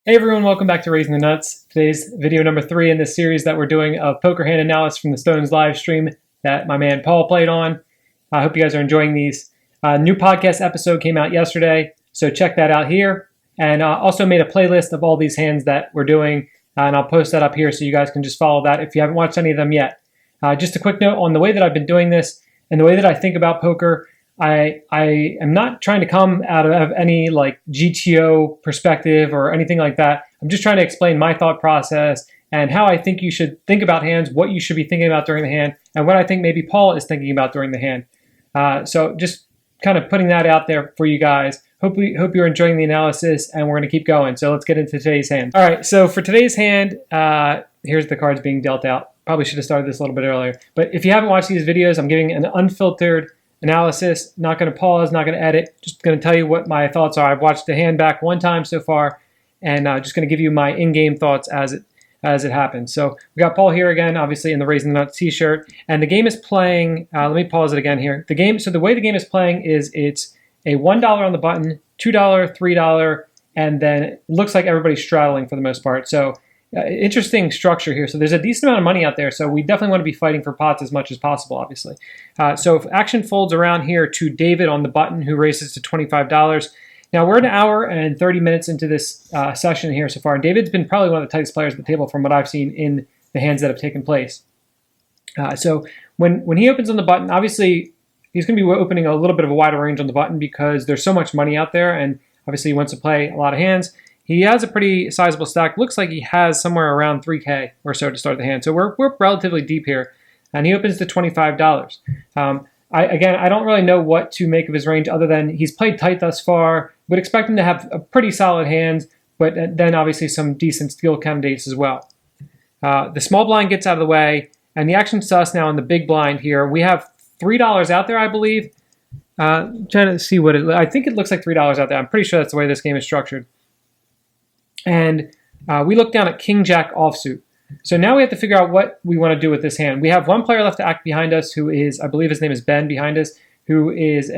Hey everyone, welcome back to Raising the Nuts. Today's video number 3 in this series that we're doing of poker hand analysis from the Stones live stream that my man Paul played on. I hope you guys are enjoying these. New podcast episode came out yesterday, so check that out here. And also made a playlist of all these hands that we're doing, and I'll post that up here so you guys can just follow that if you haven't watched any of them yet. Just a quick note on the way that I've been doing this and the way that I think about poker. I am not trying to come out of any like GTO perspective or anything like that. I'm just trying to explain my thought process and how I think you should think about hands, what you should be thinking about during the hand, and what I think maybe Paul is thinking about during the hand. So just kind of putting that out there for you guys. Hope you're enjoying the analysis, and we're going to keep going. So let's get into today's hand. All right, so for today's hand, here's the cards being dealt out. Probably should have started this a little bit earlier. But if you haven't watched these videos, I'm giving an unfiltered analysis, not going to pause, not going to edit, just going to tell you what my thoughts are. I've watched the hand back one time so far, and just going to give you my in-game thoughts as it happens. So we got Paul here again, obviously in the Raising the Nuts t-shirt, and the game is playing, let me pause it again here. So the way the game is playing is it's a $1 on the button, $2, $3, and then it looks like everybody's straddling for the most part. So interesting structure here. So there's a decent amount of money out there, so we definitely want to be fighting for pots as much as possible, obviously. So if action folds around here to David on the button, who raises to $25. Now we're an hour and 30 minutes into this session here so far, and David's been probably one of the tightest players at the table from what I've seen in the hands that have taken place. So when he opens on the button, obviously he's going to be opening a little bit of a wider range on the button because there's so much money out there, and obviously he wants to play a lot of hands. He has a pretty sizable stack. Looks like he has somewhere around 3K or so to start the hand. So we're relatively deep here. And he opens to $25. I don't really know what to make of his range other than he's played tight thus far. Would expect him to have a pretty solid hand, but then obviously some decent steal candidates as well. The small blind gets out of the way, and the action to us now in the big blind here. We have $3 out there, I believe. Trying to see what I think it looks like $3 out there. I'm pretty sure that's the way this game is structured. And we look down at King Jack offsuit. So now we have to figure out what we want to do with this hand. We have one player left to act behind us who is, I believe his name is Ben behind us, who is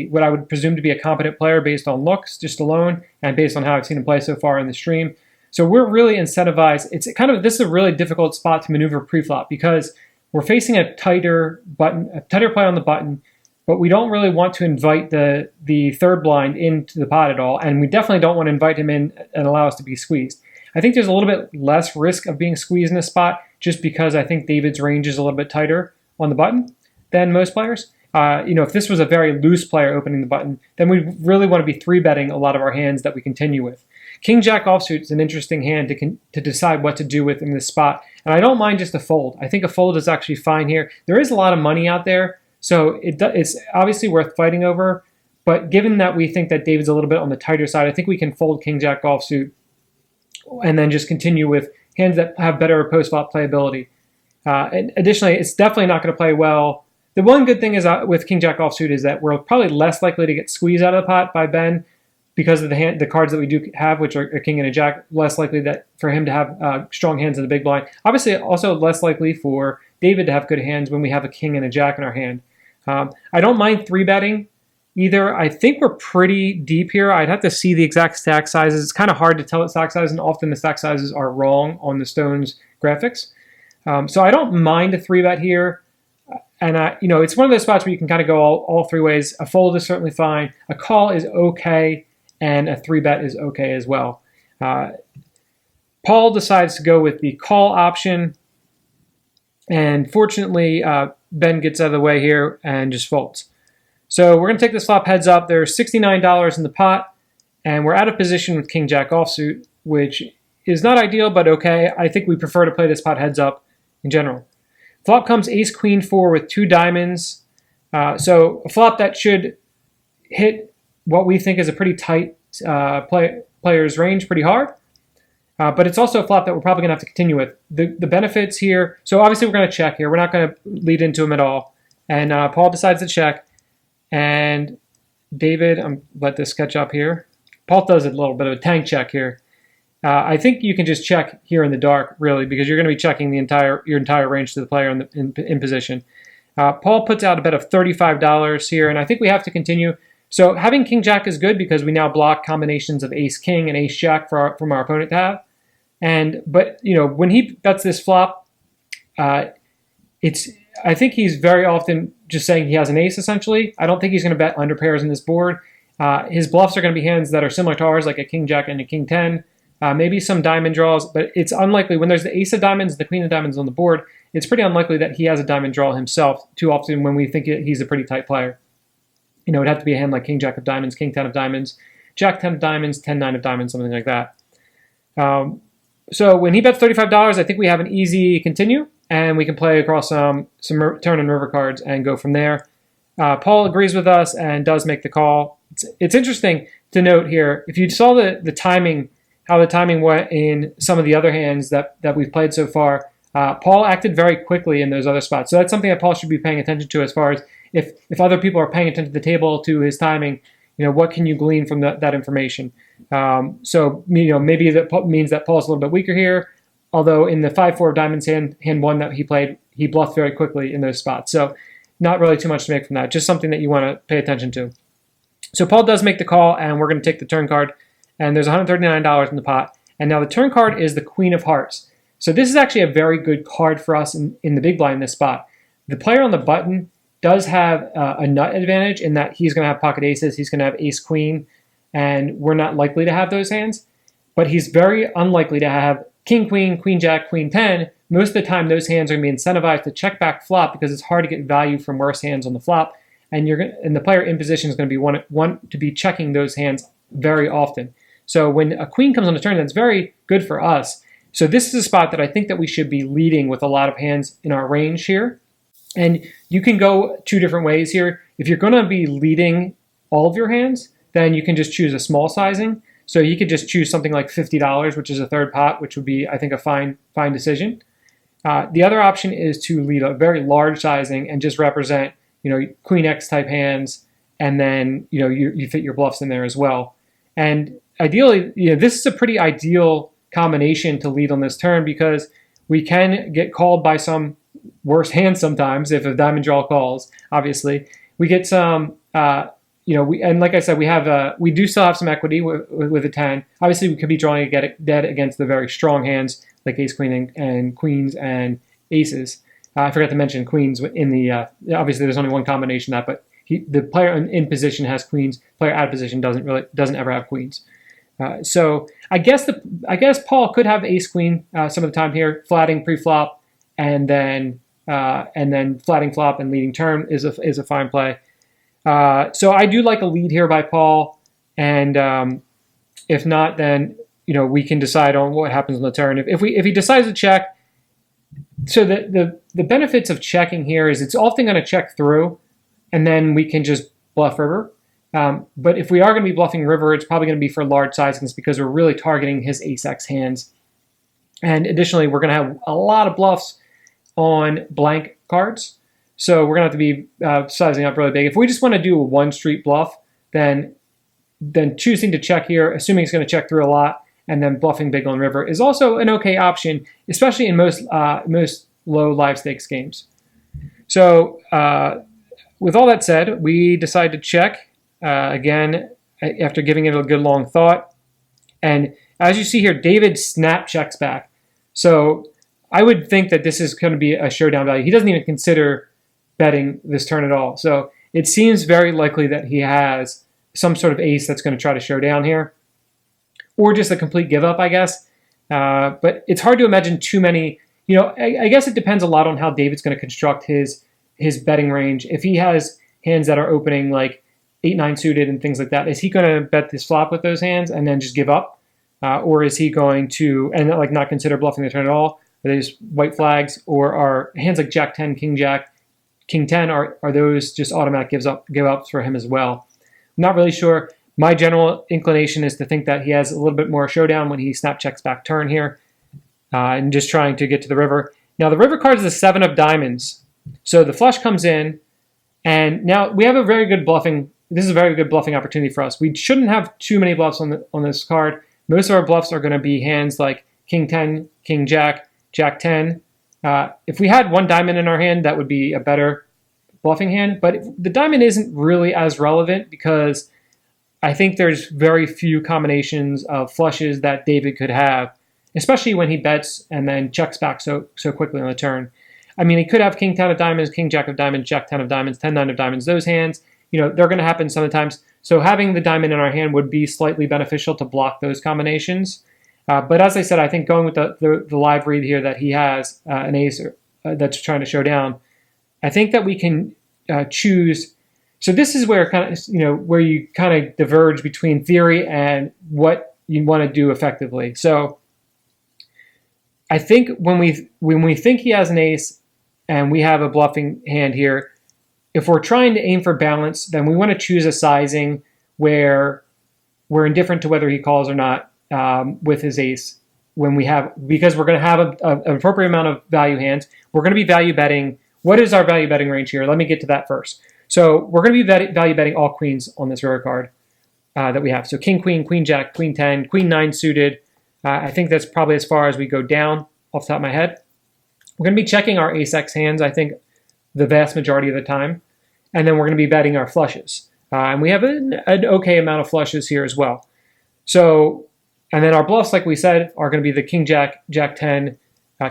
what I would presume to be a competent player based on looks just alone and based on how I've seen him play so far in the stream. So we're really incentivized. This is a really difficult spot to maneuver pre-flop because we're facing a tighter play on the button, but we don't really want to invite the third blind into the pot at all, and we definitely don't want to invite him in and allow us to be squeezed. I think there's a little bit less risk of being squeezed in this spot just because I think David's range is a little bit tighter on the button than most players. If this was a very loose player opening the button, then we really want to be 3-betting a lot of our hands that we continue with. King Jack offsuit is an interesting hand to decide what to do with in this spot, and I don't mind just a fold. I think a fold is actually fine here. There is a lot of money out there, so it's obviously worth fighting over, but given that we think that David's a little bit on the tighter side, I think we can fold King Jack offsuit and then just continue with hands that have better post-flop playability. And additionally, it's definitely not going to play well. The one good thing is with King Jack offsuit is that we're probably less likely to get squeezed out of the pot by Ben because of the cards that we do have, which are a king and a jack, less likely for him to have strong hands in the big blind. Obviously, also less likely for David to have good hands when we have a king and a jack in our hand. I don't mind 3-betting either. I think we're pretty deep here. I'd have to see the exact stack sizes. It's kind of hard to tell the stack sizes, and often the stack sizes are wrong on the Stones graphics. So I don't mind a 3-bet here. And it's one of those spots where you can kind of go all three ways. A fold is certainly fine. A call is okay, and a 3-bet is okay as well. Paul decides to go with the call option, and fortunately, Ben gets out of the way here and just folds. So we're going to take this flop heads up. There's $69 in the pot, and we're out of position with King Jack offsuit, which is not ideal, but okay. I think we prefer to play this pot heads up in general. Flop comes Ace Queen 4 with 2 diamonds. So a flop that should hit what we think is a pretty tight player's range pretty hard. But it's also a flop that we're probably going to have to continue with. The benefits here, so obviously we're going to check here. We're not going to lead into him at all. And Paul decides to check. And David, let this catch up here. Paul does a little bit of a tank check here. I think you can just check here in the dark, really, because you're going to be checking your entire range to the player in position. Paul puts out a bet of $35 here, and I think we have to continue. So having king jack is good because we now block combinations of ace king and ace jack from our opponent to have. But when he bets this flop, I think he's very often just saying he has an ace essentially. I don't think he's going to bet under pairs in this board. His bluffs are going to be hands that are similar to ours, like a king jack and a king 10. Maybe some diamond draws, but it's unlikely when there's the ace of diamonds and the queen of diamonds on the board. It's pretty unlikely that he has a diamond draw himself too often when we think he's a pretty tight player. It'd have to be a hand like king jack of diamonds, king 10 of diamonds, jack 10 of diamonds, 10 9 of diamonds, something like that. So when he bets $35, I think we have an easy continue, and we can play across some turn and river cards and go from there. Paul agrees with us and does make the call. It's interesting to note here, if you saw the timing, how the timing went in some of the other hands that we've played so far, Paul acted very quickly in those other spots. So that's something that Paul should be paying attention to as far as if other people are paying attention to the table, to his timing, what can you glean from that information? So maybe that means that Paul's a little bit weaker here, although in the 5-4 of diamonds hand 1 that he played, he bluffed very quickly in those spots. So not really too much to make from that, just something that you want to pay attention to. So Paul does make the call, and we're going to take the turn card, and there's $139 in the pot. And now the turn card is the Queen of Hearts. So this is actually a very good card for us in the big blind in this spot. The player on the button does have a nut advantage in that he's going to have pocket aces, he's going to have ace queen, and we're not likely to have those hands. But he's very unlikely to have king queen, queen jack, queen 10. Most of the time those hands are going to be incentivized to check back flop because it's hard to get value from worse hands on the flop, and the player in position is going to be want to be checking those hands very often. So when a queen comes on the turn, that's very good for us. So this is a spot that I think that we should be leading with a lot of hands in our range here. And you can go 2 different ways here. If you're going to be leading all of your hands, then you can just choose a small sizing. So you could just choose something like $50, which is a third pot, which would be, I think, a fine decision. The other option is to lead a very large sizing and just represent, Queen X type hands, and then you fit your bluffs in there as well. And ideally, this is a pretty ideal combination to lead on this turn because we can get called by some worse hands sometimes if a diamond draw calls. Obviously, we get some. And like I said, we do still have some equity with a 10. Obviously, we could be drawing dead against the very strong hands like ace queen and queens and aces. I forgot to mention queens in the. Obviously, there's only one combination of that, but the player in position has queens. Player out of position doesn't ever have queens. So I guess Paul could have ace queen some of the time here, flatting pre-flop, and then flatting flop and leading turn is a fine play. So I do like a lead here by Paul, and if not, then we can decide on what happens on the turn. If he decides to check, so the benefits of checking here is it's often going to check through, and then we can just bluff river. But if we are going to be bluffing river, it's probably going to be for large sizings because we're really targeting his ace-x hands. And additionally, we're going to have a lot of bluffs on blank cards. So we're going to have to be sizing up really big. If we just want to do a one-street bluff, then choosing to check here, assuming it's going to check through a lot, and then bluffing big on river is also an okay option, especially in most low live stakes games. So with all that said, we decide to check again after giving it a good long thought. And as you see here, David snap checks back. So I would think that this is going to be a showdown value. He doesn't even consider betting this turn at all. So it seems very likely that he has some sort of ace that's going to try to show down here, or just a complete give up, I guess. But it's hard to imagine too many. I guess it depends a lot on how David's going to construct his betting range. If he has hands that are opening like 8-9 suited and things like that, is he going to bet this flop with those hands and then just give up? Or is he going to not consider bluffing the turn at all? Are they just white flags? Or are hands like Jack 10, King Jack, King 10, are those just automatic give ups for him as well? I'm not really sure. My general inclination is to think that he has a little bit more showdown when he snap checks back turn here and just trying to get to the river. Now the river card is the 7 of diamonds. So the flush comes in, and now we have a very good bluffing. This is a very good bluffing opportunity for us. We shouldn't have too many bluffs on this card. Most of our bluffs are going to be hands like King 10, King Jack, Jack 10. If we had one diamond in our hand, that would be a better bluffing hand, but the diamond isn't really as relevant because I think there's very few combinations of flushes that David could have, especially when he bets and then checks back so quickly on the turn. I mean, he could have king 10 of diamonds, king jack of diamonds, jack 10 of diamonds, 10 9 of diamonds. Those hands, they're going to happen sometimes. So having the diamond in our hand would be slightly beneficial to block those combinations. But as I said, I think going with the live read here that he has an ace that's trying to show down, I think that we can choose. So this is where where you kind of diverge between theory and what you want to do effectively. So I think when we think he has an ace and we have a bluffing hand here, if we're trying to aim for balance, then we want to choose a sizing where we're indifferent to whether he calls or not with his ace. Because we're going to have an appropriate amount of value hands, we're going to be value betting. What is our value betting range here? Let me get to that first. So we're going to be value betting all queens on this river card that we have. So king, queen jack, queen 10, queen 9 suited. I think that's probably as far as we go down off the top of my head. We're going to be checking our ace-x hands, I think, the vast majority of the time. And then we're going to be betting our flushes. And we have an okay amount of flushes here as well. So, and then our bluffs, like we said, are going to be the king jack, jack 10,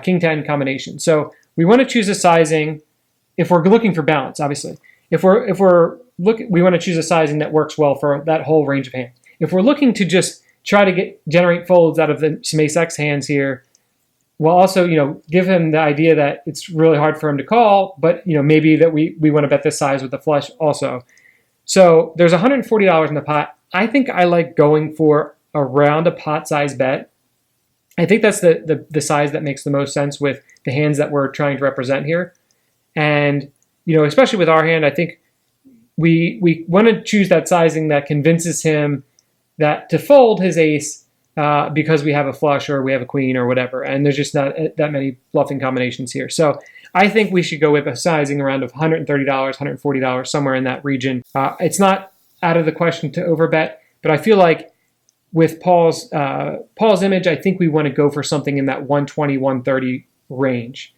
king 10 combination. So we want to choose a sizing if we're looking for balance, obviously. We want to choose a sizing that works well for that whole range of hands. If we're looking to just try to generate folds out of some ace-x hands here, we'll also, give him the idea that it's really hard for him to call, but, maybe that we want to bet this size with the flush also. So there's $140 in the pot. I think I like going for around a pot size bet. I think that's the size that makes the most sense with the hands that we're trying to represent here. And, especially with our hand, I think we want to choose that sizing that convinces him that to fold his ace because we have a flush or we have a queen or whatever. And there's just not that many bluffing combinations here. So I think we should go with a sizing around of $130, $140, somewhere in that region. It's not out of the question to overbet, but I feel like with Paul's image, I think we want to go for something in that 120, 130 range.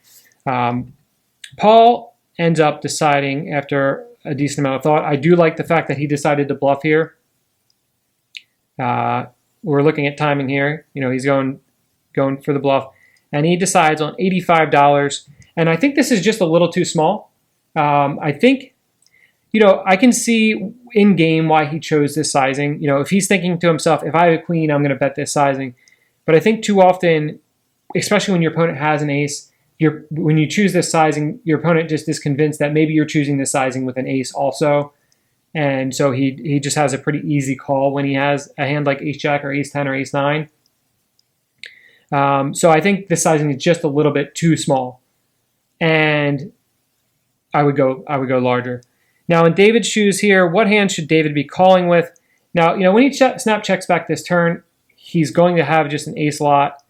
Paul ends up deciding after a decent amount of thought. I do like the fact that he decided to bluff here. We're looking at timing here. He's going for the bluff. And he decides on $85. And I think this is just a little too small. I think, I can see in game why he chose this sizing. If he's thinking to himself, if I have a queen, I'm going to bet this sizing. But I think too often, especially when your opponent has an ace, when you choose this sizing, your opponent just is convinced that maybe you're choosing this sizing with an ace also. And so he just has a pretty easy call when he has a hand like ace-jack or ace-10 or ace-9. So I think this sizing is just a little bit too small. And I would go larger. Now in David's shoes here, what hand should David be calling with? Now, when he snap checks back this turn, he's going to have just an ace lot.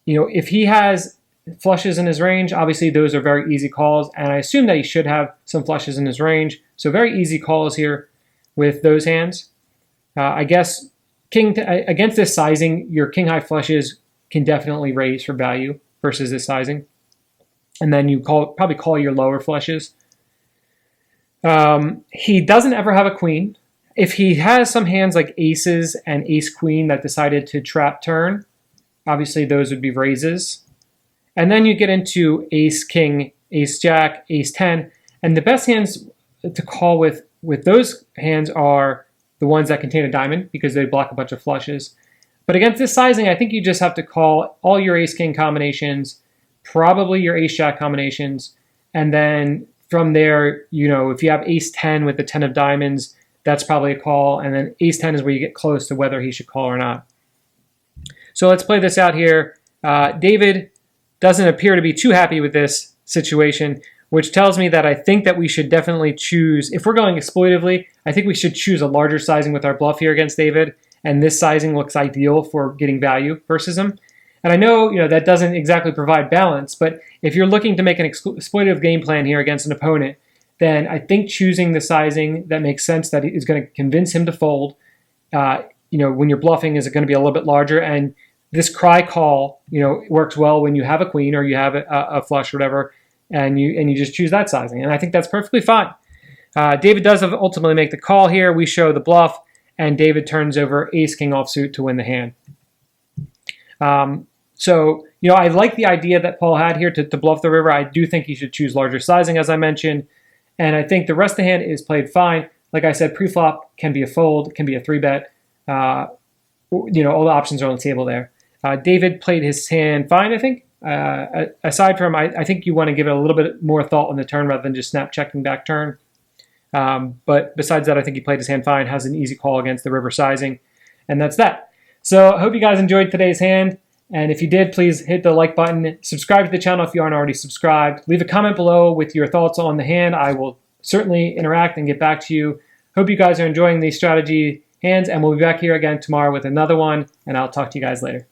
If he has flushes in his range, obviously those are very easy calls, and I assume that he should have some flushes in his range. So very easy calls here with those hands. I guess against this sizing, your king high flushes can definitely raise for value versus this sizing. And then you probably call your lower flushes. He doesn't ever have a queen. If he has some hands like aces and ace queen that decided to trap turn, obviously those would be raises. And then you get into ace king, ace jack, ace 10. And the best hands to call with those hands are the ones that contain a diamond because they block a bunch of flushes. But against this sizing, I think you just have to call all your ace king combinations, probably your ace jack combinations. And then from there, if you have ace 10 with the 10 of diamonds, that's probably a call. And then ace 10 is where you get close to whether he should call or not. So let's play this out here. David doesn't appear to be too happy with this situation, which tells me that I think that we should definitely choose, if we're going exploitively, I think we should choose a larger sizing with our bluff here against David, and this sizing looks ideal for getting value versus him. And I know, that doesn't exactly provide balance, but if you're looking to make an exploitative game plan here against an opponent, then I think choosing the sizing that makes sense, that is going to convince him to fold, when you're bluffing, is going to be a little bit larger, and this cry call, works well when you have a queen or you have a flush or whatever. and you just choose that sizing. And I think that's perfectly fine. David does ultimately make the call here. We show the bluff, and David turns over ace king offsuit to win the hand. So, I like the idea that Paul had here to bluff the river. I do think he should choose larger sizing, as I mentioned. And I think the rest of the hand is played fine. Like I said, pre-flop can be a fold, can be a 3-bet. All the options are on the table there. David played his hand fine, I think. Aside from, I think you want to give it a little bit more thought on the turn rather than just snap checking back turn. But besides that, I think he played his hand fine, has an easy call against the river sizing. And that's that. So I hope you guys enjoyed today's hand. And if you did, please hit the like button. Subscribe to the channel if you aren't already subscribed. Leave a comment below with your thoughts on the hand. I will certainly interact and get back to you. Hope you guys are enjoying these strategy hands, and we'll be back here again tomorrow with another one, and I'll talk to you guys later.